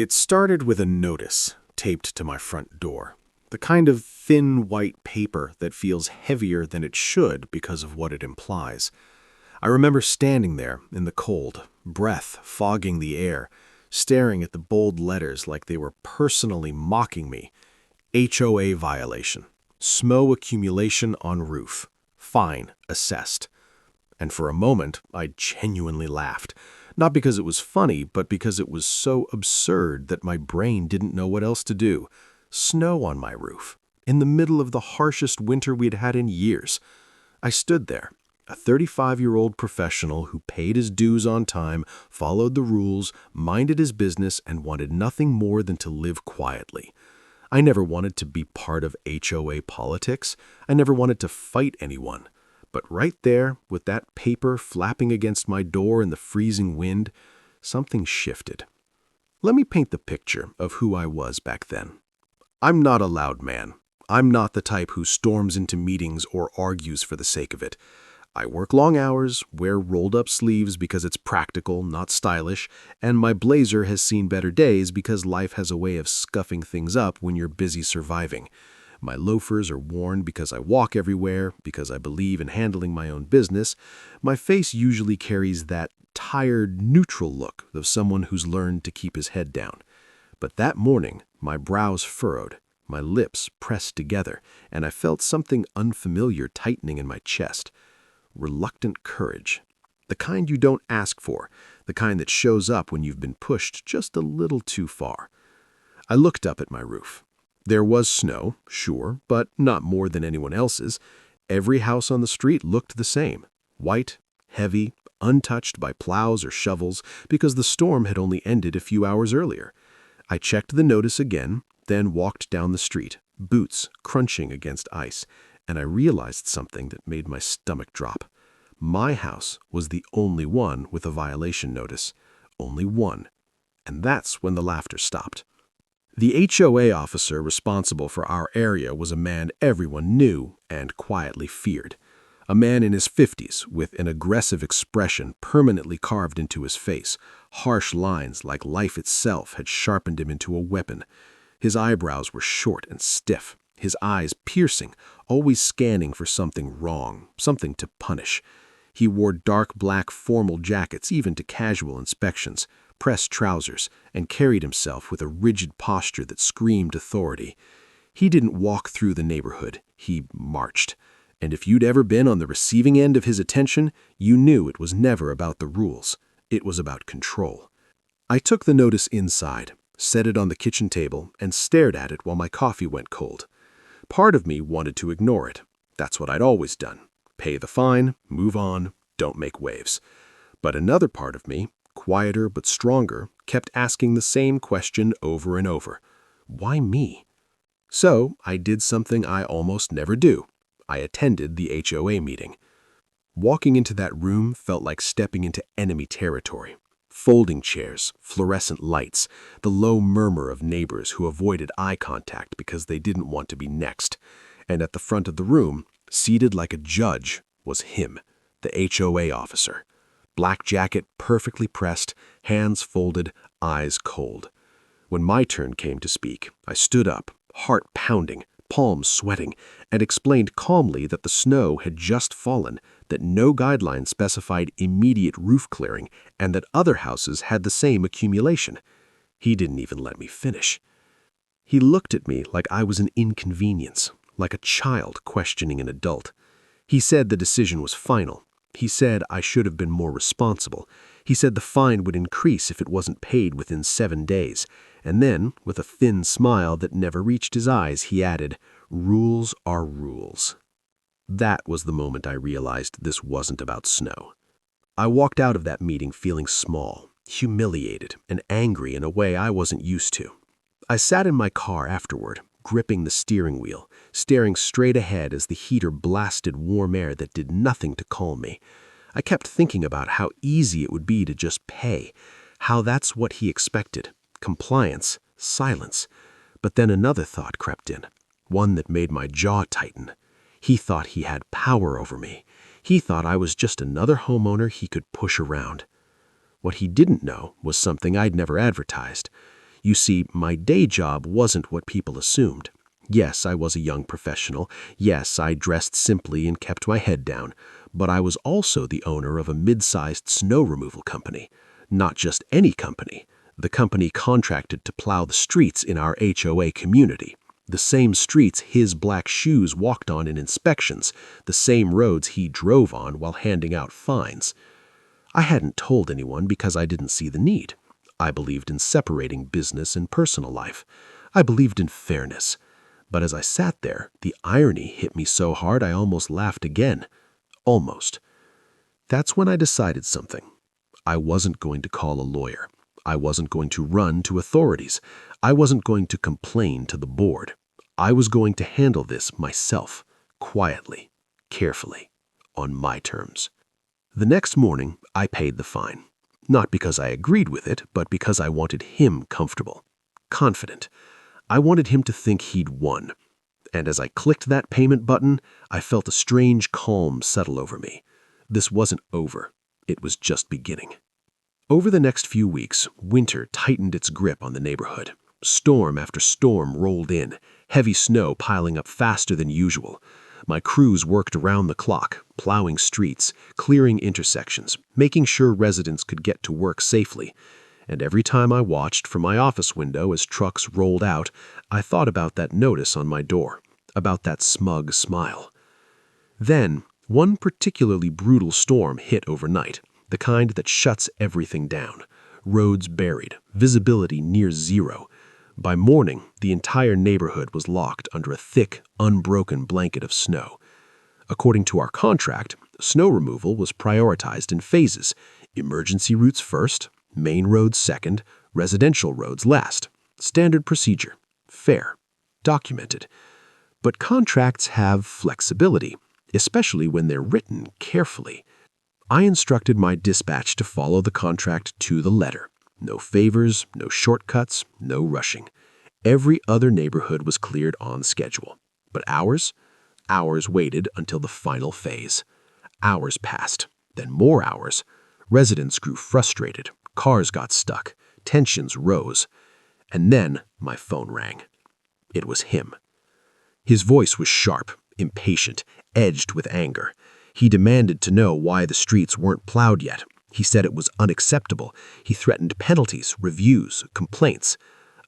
It started with a notice taped to my front door. The kind of thin white paper that feels heavier than it should because of what it implies. I remember standing there in the cold, breath fogging the air, staring at the bold letters like they were personally mocking me. HOA violation. Snow accumulation on roof. Fine assessed. And for a moment, I genuinely laughed. Not because it was funny, but because it was so absurd that my brain didn't know what else to do. Snow on my roof, in the middle of the harshest winter we'd had in years. I stood there, a 35-year-old professional who paid his dues on time, followed the rules, minded his business, and wanted nothing more than to live quietly. I never wanted to be part of HOA politics. I never wanted to fight anyone. But right there, with that paper flapping against my door in the freezing wind, something shifted. Let me paint the picture of who I was back then. I'm not a loud man. I'm not the type who storms into meetings or argues for the sake of it. I work long hours, wear rolled-up sleeves because it's practical, not stylish, and my blazer has seen better days because life has a way of scuffing things up when you're busy surviving. My loafers are worn because I walk everywhere, because I believe in handling my own business. My face usually carries that tired, neutral look of someone who's learned to keep his head down. But that morning, my brows furrowed, my lips pressed together, and I felt something unfamiliar tightening in my chest. Reluctant courage. The kind you don't ask for, the kind that shows up when you've been pushed just a little too far. I looked up at my roof. There was snow, sure, but not more than anyone else's. Every house on the street looked the same. White, heavy, untouched by plows or shovels because the storm had only ended a few hours earlier. I checked the notice again, then walked down the street, boots crunching against ice, and I realized something that made my stomach drop. My house was the only one with a violation notice. Only one. And that's when the laughter stopped. The HOA officer responsible for our area was a man everyone knew and quietly feared. A man in his 50s with an aggressive expression permanently carved into his face. Harsh lines like life itself had sharpened him into a weapon. His eyebrows were short and stiff, his eyes piercing, always scanning for something wrong, something to punish. He wore dark black formal jackets even to casual inspections, pressed trousers, and carried himself with a rigid posture that screamed authority. He didn't walk through the neighborhood, he marched. And if you'd ever been on the receiving end of his attention, you knew it was never about the rules. It was about control. I took the notice inside, set it on the kitchen table, and stared at it while my coffee went cold. Part of me wanted to ignore it. That's what I'd always done. Pay the fine, move on, don't make waves. But another part of me, quieter but stronger, kept asking the same question over and over. Why me? So I did something I almost never do. I attended the HOA meeting. Walking into that room felt like stepping into enemy territory. Folding chairs, fluorescent lights, the low murmur of neighbors who avoided eye contact because they didn't want to be next. And at the front of the room, seated like a judge, was him, the HOA officer. Black jacket perfectly pressed, hands folded, eyes cold. When my turn came to speak, I stood up, heart pounding, palms sweating, and explained calmly that the snow had just fallen, that no guideline specified immediate roof clearing, and that other houses had the same accumulation. He didn't even let me finish. He looked at me like I was an inconvenience, like a child questioning an adult. He said the decision was final. He said I should have been more responsible. He said the fine would increase if it wasn't paid within 7 days. And then, with a thin smile that never reached his eyes, he added, "Rules are rules." That was the moment I realized this wasn't about snow. I walked out of that meeting feeling small, humiliated, and angry in a way I wasn't used to. I sat in my car afterward, gripping the steering wheel, staring straight ahead as the heater blasted warm air that did nothing to calm me. I kept thinking about how easy it would be to just pay, how that's what he expected. Compliance, silence. But then another thought crept in, one that made my jaw tighten. He thought he had power over me. He thought I was just another homeowner he could push around. What he didn't know was something I'd never advertised. You see, my day job wasn't what people assumed. Yes, I was a young professional. Yes, I dressed simply and kept my head down. But I was also the owner of a mid-sized snow removal company. Not just any company. The company contracted to plow the streets in our HOA community. The same streets his black shoes walked on in inspections, the same roads he drove on while handing out fines. I hadn't told anyone because I didn't see the need. I believed in separating business and personal life. I believed in fairness. But as I sat there, the irony hit me so hard I almost laughed again. Almost. That's when I decided something. I wasn't going to call a lawyer. I wasn't going to run to authorities. I wasn't going to complain to the board. I was going to handle this myself, quietly, carefully, on my terms. The next morning, I paid the fine. Not because I agreed with it, but because I wanted him comfortable, confident. I wanted him to think he'd won. And as I clicked that payment button, I felt a strange calm settle over me. This wasn't over. It was just beginning. Over the next few weeks, winter tightened its grip on the neighborhood. Storm after storm rolled in, heavy snow piling up faster than usual. My crews worked around the clock, plowing streets, clearing intersections, making sure residents could get to work safely. And every time I watched from my office window as trucks rolled out, I thought about that notice on my door, about that smug smile. Then, one particularly brutal storm hit overnight, the kind that shuts everything down. Roads buried, visibility near zero. By morning, the entire neighborhood was locked under a thick, unbroken blanket of snow. According to our contract, snow removal was prioritized in phases: emergency routes first, main roads second, residential roads last. Standard procedure. Fair. Documented. But contracts have flexibility, especially when they're written carefully. I instructed my dispatch to follow the contract to the letter. No favors, no shortcuts, no rushing. Every other neighborhood was cleared on schedule. But ours? Ours waited until the final phase. Hours passed, then more hours. Residents grew frustrated. Cars got stuck. Tensions rose. And then my phone rang. It was him. His voice was sharp, impatient, edged with anger. He demanded to know why the streets weren't plowed yet. He said it was unacceptable. He threatened penalties, reviews, complaints.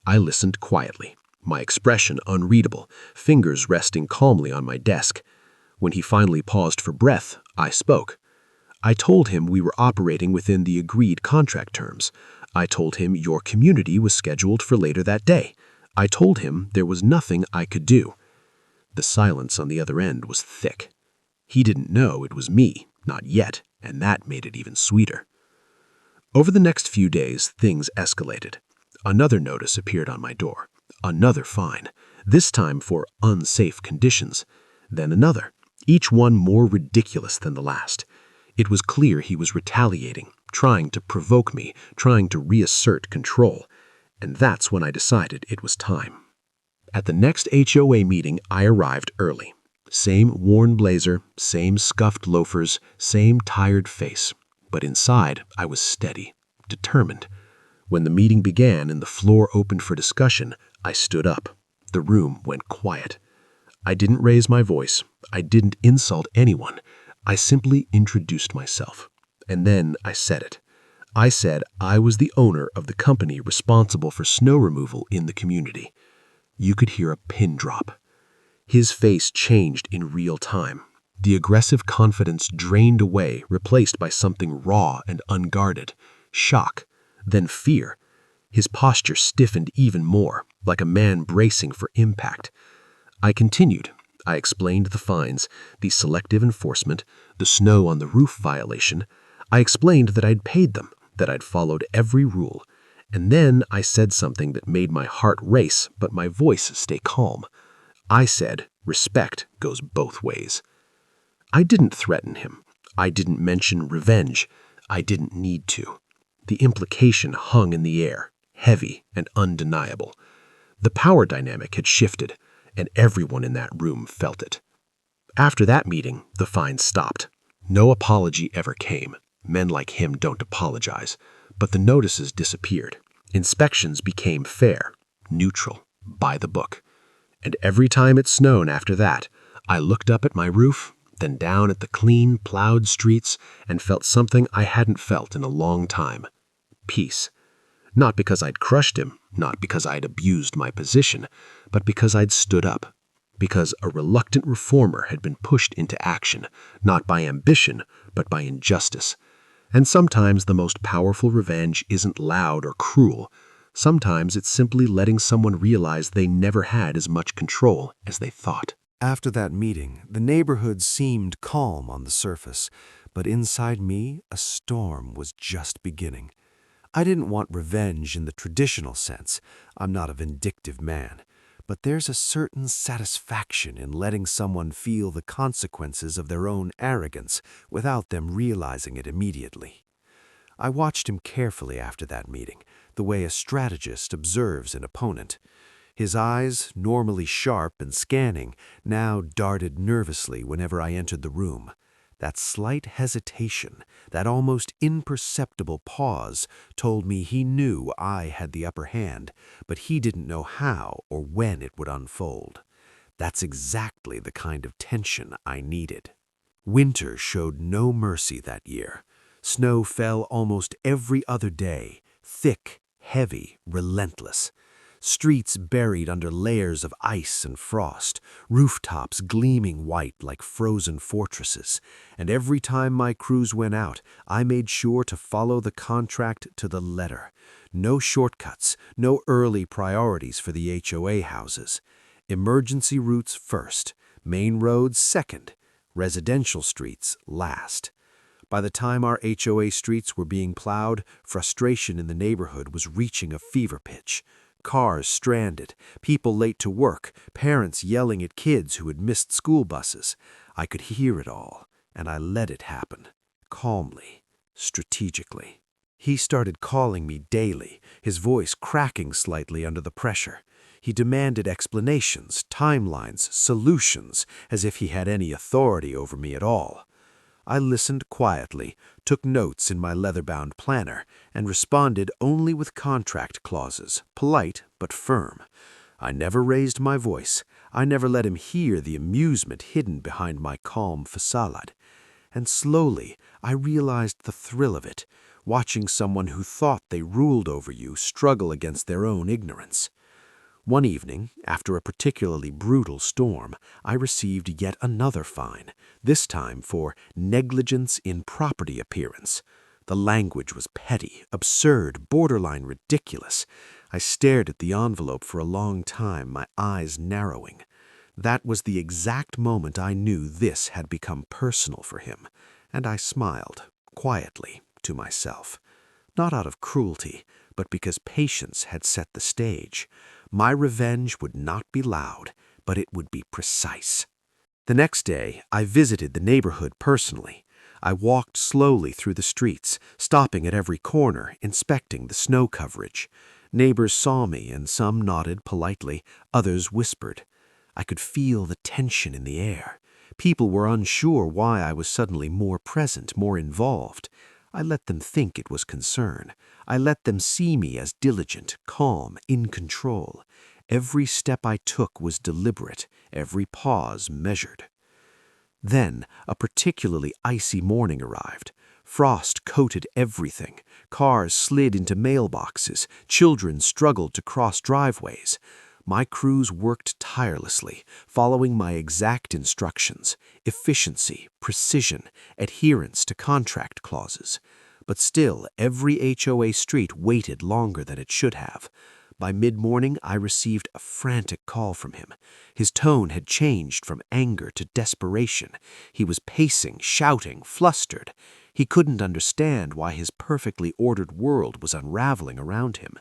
I listened quietly, my expression unreadable, fingers resting calmly on my desk. When he finally paused for breath, I spoke. I told him we were operating within the agreed contract terms. I told him your community was scheduled for later that day. I told him there was nothing I could do. The silence on the other end was thick. He didn't know it was me, not yet, and that made it even sweeter. Over the next few days, things escalated. Another notice appeared on my door. Another fine, this time for unsafe conditions. Then another, each one more ridiculous than the last. It was clear he was retaliating, trying to provoke me, trying to reassert control. And that's when I decided it was time. At the next HOA meeting, I arrived early. Same worn blazer, same scuffed loafers, same tired face. But inside, I was steady, determined. When the meeting began and the floor opened for discussion, I stood up. The room went quiet. I didn't raise my voice. I didn't insult anyone. I simply introduced myself. And then I said it. I said I was the owner of the company responsible for snow removal in the community. You could hear a pin drop. His face changed in real time. The aggressive confidence drained away, replaced by something raw and unguarded. Shock, then fear. His posture stiffened even more, like a man bracing for impact. I continued. I explained the fines, the selective enforcement, the snow on the roof violation. I explained that I'd paid them, that I'd followed every rule. And then I said something that made my heart race, but my voice stay calm. I said, respect goes both ways. I didn't threaten him. I didn't mention revenge. I didn't need to. The implication hung in the air, heavy and undeniable. The power dynamic had shifted, and everyone in that room felt it. After that meeting, the fines stopped. No apology ever came. Men like him don't apologize. But the notices disappeared. Inspections became fair, neutral, by the book. And every time it snowed after that, I looked up at my roof, then down at the clean, plowed streets, and felt something I hadn't felt in a long time. Peace. Not because I'd crushed him, not because I'd abused my position, but because I'd stood up. Because a reluctant reformer had been pushed into action, not by ambition, but by injustice. And sometimes the most powerful revenge isn't loud or cruel. Sometimes it's simply letting someone realize they never had as much control as they thought. After that meeting, the neighborhood seemed calm on the surface, but inside me, a storm was just beginning. I didn't want revenge in the traditional sense. I'm not a vindictive man. But there's a certain satisfaction in letting someone feel the consequences of their own arrogance without them realizing it immediately. I watched him carefully after that meeting, the way a strategist observes an opponent. His eyes, normally sharp and scanning, now darted nervously whenever I entered the room. That slight hesitation, that almost imperceptible pause, told me he knew I had the upper hand, but he didn't know how or when it would unfold. That's exactly the kind of tension I needed. Winter showed no mercy that year. Snow fell almost every other day, thick, heavy, relentless. Streets buried under layers of ice and frost, rooftops gleaming white like frozen fortresses, and every time my crews went out, I made sure to follow the contract to the letter. No shortcuts, no early priorities for the HOA houses. Emergency routes first, main roads second, residential streets last. By the time our HOA streets were being plowed, frustration in the neighborhood was reaching a fever pitch. Cars stranded, people late to work, parents yelling at kids who had missed school buses. I could hear it all, and I let it happen, calmly, strategically. He started calling me daily, his voice cracking slightly under the pressure. He demanded explanations, timelines, solutions, as if he had any authority over me at all. I listened quietly, took notes in my leather-bound planner, and responded only with contract clauses, polite but firm. I never raised my voice. I never let him hear the amusement hidden behind my calm facade. And slowly, I realized the thrill of it, watching someone who thought they ruled over you struggle against their own ignorance. One evening, after a particularly brutal storm, I received yet another fine, this time for negligence in property appearance. The language was petty, absurd, borderline ridiculous. I stared at the envelope for a long time, my eyes narrowing. That was the exact moment I knew this had become personal for him, and I smiled, quietly, to myself. Not out of cruelty, but because patience had set the stage. My revenge would not be loud, but it would be precise. The next day, I visited the neighborhood personally. I walked slowly through the streets, stopping at every corner, inspecting the snow coverage. Neighbors saw me, and some nodded politely, others whispered. I could feel the tension in the air. People were unsure why I was suddenly more present, more involved. I let them think it was concern. I let them see me as diligent, calm, in control. Every step I took was deliberate, every pause measured. Then, a particularly icy morning arrived. Frost coated everything. Cars slid into mailboxes. Children struggled to cross driveways. My crews worked tirelessly, following my exact instructions: efficiency, precision, adherence to contract clauses. But still, every HOA street waited longer than it should have. By mid-morning, I received a frantic call from him. His tone had changed from anger to desperation. He was pacing, shouting, flustered. He couldn't understand why his perfectly ordered world was unraveling around him.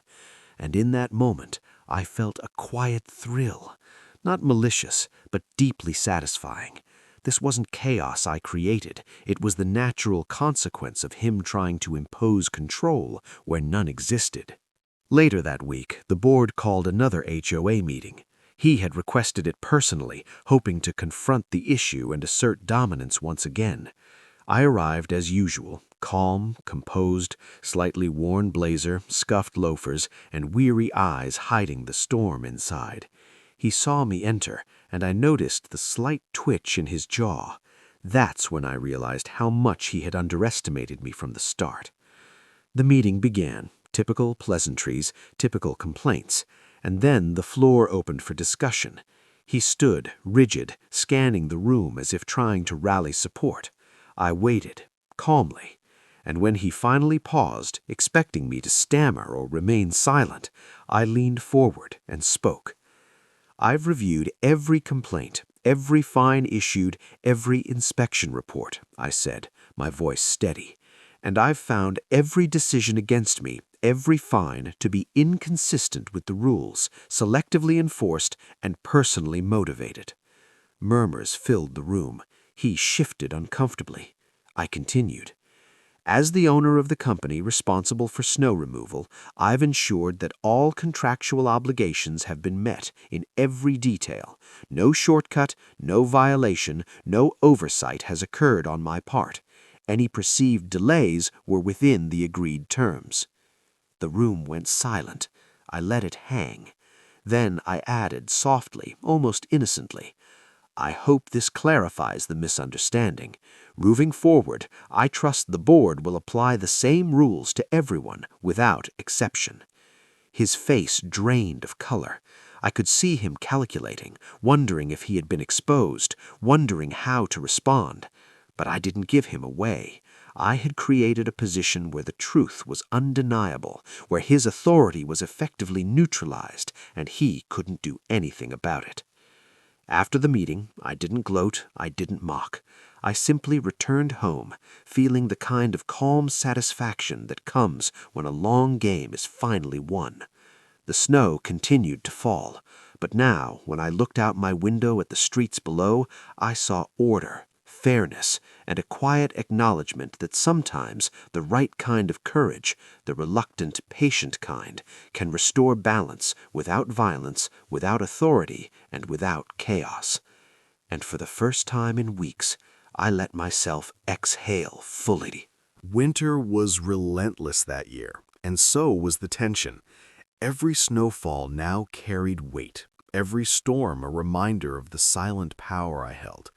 And in that moment, I felt a quiet thrill, not malicious, but deeply satisfying. This wasn't chaos I created. It was the natural consequence of him trying to impose control where none existed. Later that week, the board called another HOA meeting. He had requested it personally, hoping to confront the issue and assert dominance once again. I arrived as usual, calm, composed, slightly worn blazer, scuffed loafers, and weary eyes hiding the storm inside. He saw me enter, and I noticed the slight twitch in his jaw. That's when I realized how much he had underestimated me from the start. The meeting began, typical pleasantries, typical complaints, and then the floor opened for discussion. He stood, rigid, scanning the room as if trying to rally support. I waited, calmly, and when he finally paused, expecting me to stammer or remain silent, I leaned forward and spoke. I've reviewed every complaint, every fine issued, every inspection report, I said, my voice steady, and I've found every decision against me, every fine, to be inconsistent with the rules, selectively enforced, and personally motivated. Murmurs filled the room. He shifted uncomfortably. I continued. As the owner of the company responsible for snow removal, I've ensured that all contractual obligations have been met in every detail. No shortcut, no violation, no oversight has occurred on my part. Any perceived delays were within the agreed terms. The room went silent. I let it hang. Then I added softly, almost innocently, I hope this clarifies the misunderstanding. Moving forward, I trust the board will apply the same rules to everyone without exception. His face drained of color. I could see him calculating, wondering if he had been exposed, wondering how to respond. But I didn't give him away. I had created a position where the truth was undeniable, where his authority was effectively neutralized, and he couldn't do anything about it. After the meeting, I didn't gloat, I didn't mock. I simply returned home, feeling the kind of calm satisfaction that comes when a long game is finally won. The snow continued to fall, but now, when I looked out my window at the streets below, I saw order, fairness, and a quiet acknowledgement that sometimes the right kind of courage, the reluctant, patient kind, can restore balance without violence, without authority, and without chaos. And for the first time in weeks, I let myself exhale fully. Winter was relentless that year, and so was the tension. Every snowfall now carried weight, every storm a reminder of the silent power I held.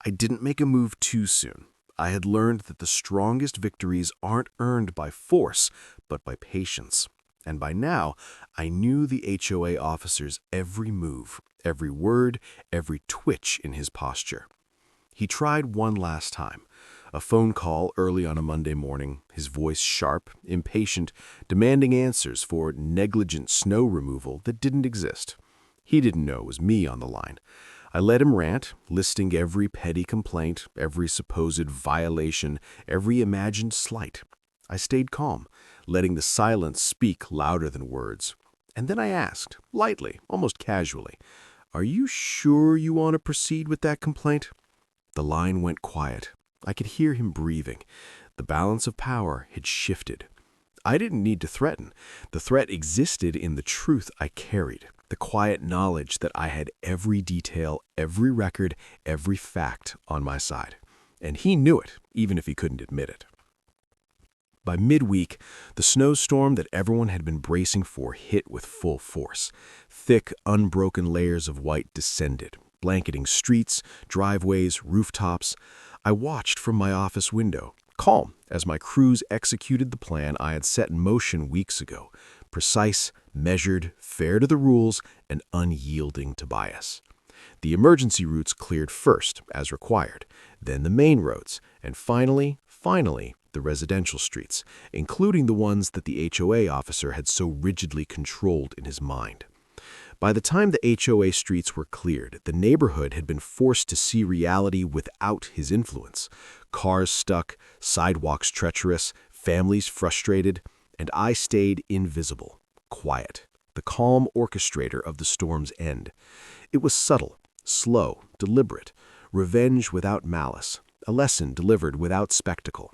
I didn't make a move too soon. I had learned that the strongest victories aren't earned by force, but by patience. And by now, I knew the HOA officer's every move, every word, every twitch in his posture. He tried one last time. A phone call early on a Monday morning, his voice sharp, impatient, demanding answers for negligent snow removal that didn't exist. He didn't know it was me on the line. I let him rant, listing every petty complaint, every supposed violation, every imagined slight. I stayed calm, letting the silence speak louder than words. And then I asked, lightly, almost casually, "Are you sure you want to proceed with that complaint?" The line went quiet. I could hear him breathing. The balance of power had shifted. I didn't need to threaten. The threat existed in the truth I carried, the quiet knowledge that I had every detail, every record, every fact on my side. And he knew it, even if he couldn't admit it. By midweek, the snowstorm that everyone had been bracing for hit with full force. Thick, unbroken layers of white descended, blanketing streets, driveways, rooftops. I watched from my office window, calm as my crews executed the plan I had set in motion weeks ago, precise, measured, fair to the rules, and unyielding to bias. The emergency routes cleared first, as required, then the main roads, and finally, the residential streets, including the ones that the HOA officer had so rigidly controlled in his mind. By the time the HOA streets were cleared, the neighborhood had been forced to see reality without his influence. Cars stuck, sidewalks treacherous, families frustrated, and I stayed invisible, quiet, the calm orchestrator of the storm's end. It was subtle, slow, deliberate, revenge without malice, a lesson delivered without spectacle.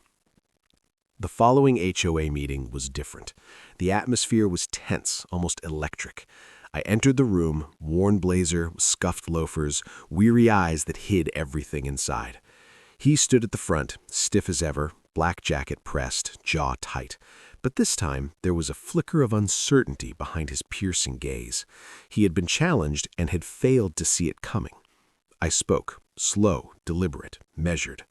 The following HOA meeting was different. The atmosphere was tense, almost electric. I entered the room, worn blazer, scuffed loafers, weary eyes that hid everything inside. He stood at the front, stiff as ever, black jacket pressed, jaw tight. But this time, there was a flicker of uncertainty behind his piercing gaze. He had been challenged and had failed to see it coming. I spoke, slow, deliberate, measured.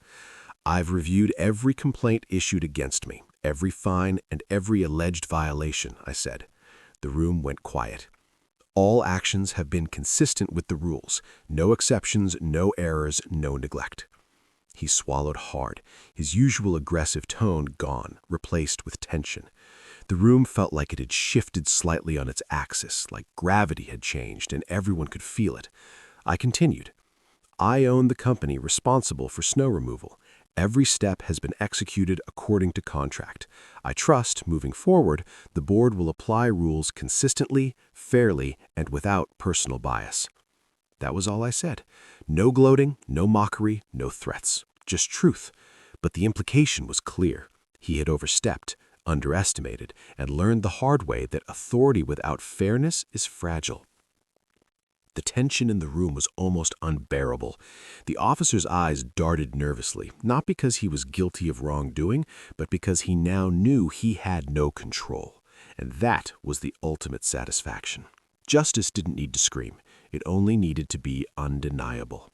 I've reviewed every complaint issued against me, every fine and every alleged violation, I said. The room went quiet. All actions have been consistent with the rules. No exceptions, no errors, no neglect. He swallowed hard, his usual aggressive tone gone, replaced with tension. The room felt like it had shifted slightly on its axis, like gravity had changed and everyone could feel it. I continued. I own the company responsible for snow removal. Every step has been executed according to contract. I trust, moving forward, the board will apply rules consistently, fairly, and without personal bias. That was all I said. No gloating, no mockery, no threats. Just truth. But the implication was clear. He had overstepped, underestimated, and learned the hard way that authority without fairness is fragile. The tension in the room was almost unbearable. The officer's eyes darted nervously, not because he was guilty of wrongdoing, but because he now knew he had no control. And that was the ultimate satisfaction. Justice didn't need to scream. It only needed to be undeniable.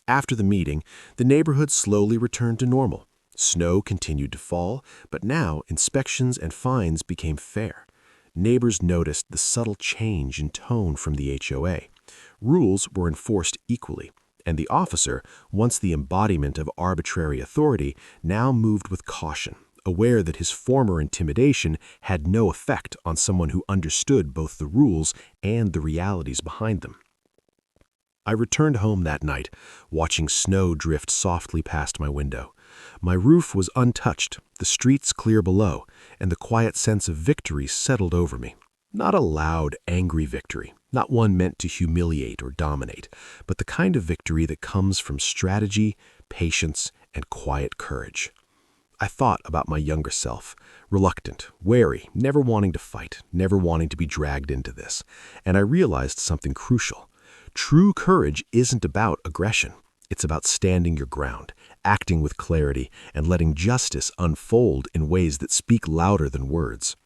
After the meeting, the neighborhood slowly returned to normal. Snow continued to fall, but now inspections and fines became fair. Neighbors noticed the subtle change in tone from the HOA. Rules were enforced equally, and the officer, once the embodiment of arbitrary authority, now moved with caution, aware that his former intimidation had no effect on someone who understood both the rules and the realities behind them. I returned home that night, watching snow drift softly past my window. My roof was untouched, the streets clear below, and the quiet sense of victory settled over me. Not a loud, angry victory, not one meant to humiliate or dominate, but the kind of victory that comes from strategy, patience, and quiet courage. I thought about my younger self, reluctant, wary, never wanting to fight, never wanting to be dragged into this, and I realized something crucial. True courage isn't about aggression. It's about standing your ground, acting with clarity, and letting justice unfold in ways that speak louder than words.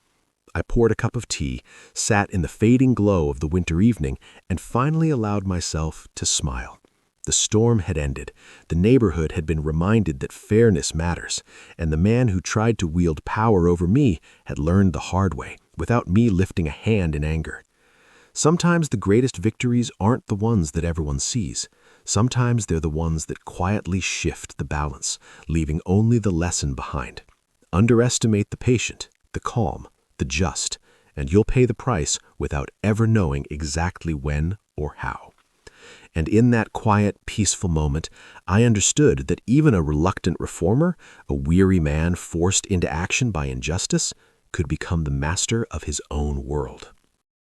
I poured a cup of tea, sat in the fading glow of the winter evening, and finally allowed myself to smile. The storm had ended, the neighborhood had been reminded that fairness matters, and the man who tried to wield power over me had learned the hard way, without me lifting a hand in anger. Sometimes the greatest victories aren't the ones that everyone sees. Sometimes they're the ones that quietly shift the balance, leaving only the lesson behind. Underestimate the patient, the calm, the just, and you'll pay the price without ever knowing exactly when or how. And in that quiet, peaceful moment, I understood that even a reluctant reformer, a weary man forced into action by injustice, could become the master of his own world.